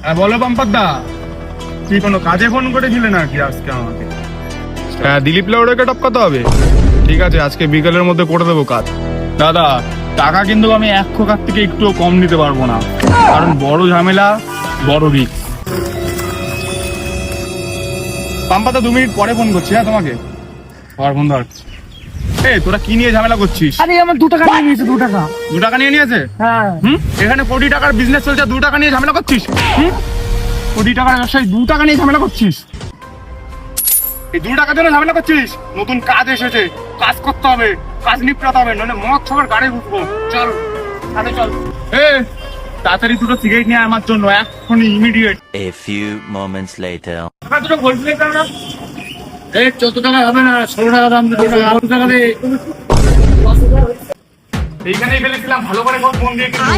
হ্যাঁ বলো পাম্পাদা, তুই কোনো কাজে ফোন করেছিলে নাকি আজকে আমাকে? হ্যাঁ, দিলীপ লাউড়াকে টপকাতে হবে। ঠিক আছে, আজকে বিকেলের মধ্যে করে দেবো কাজ। দাদা, টাকা কিন্তু আমি 1 খোকার থেকে একটুও কম নিতে পারবো না, কারণ বড় ঝামেলা বড় রিস্ক। পাম্পাদা 2 মিনিট পরে ফোন করছি। হ্যাঁ তোমাকে আবার ফোন ধর। এই তোরা কি নিয়ে ঝামেলা করছিস? আরে আমার 2 টাকা নিয়ে নিয়েছে, 2 টাকা। 2 টাকা নিয়ে নিয়েছে? হ্যাঁ। এখানে কোটি টাকার বিজনেস চলছে, 2 টাকা নিয়ে ঝামেলা করছিস? কোটি টাকার ব্যবসায় 2 টাকা নিয়ে ঝামেলা করছিস? এই 2 টাকার জন্য ঝামেলা করছিস? নতুন কাজ এসেছে, কাজ করতে হবে, কাজ নিপটাতে হবে, নইলে মদ সবার গাড়ি উঠবো। চল তাহলে চল। তাড়াতাড়ি 2টো সিগারেট নিয়ে আমার জন্য, এখনই immediate. A few moments later. 2টো গোল্ড না? এই 14 টাকা হবে না, 16 টাকা দাম, 2 টাকা 8 টাকা দে। এইখানেই ফেলেছিলাম, ভালো করে মন দিয়ে কিন্তু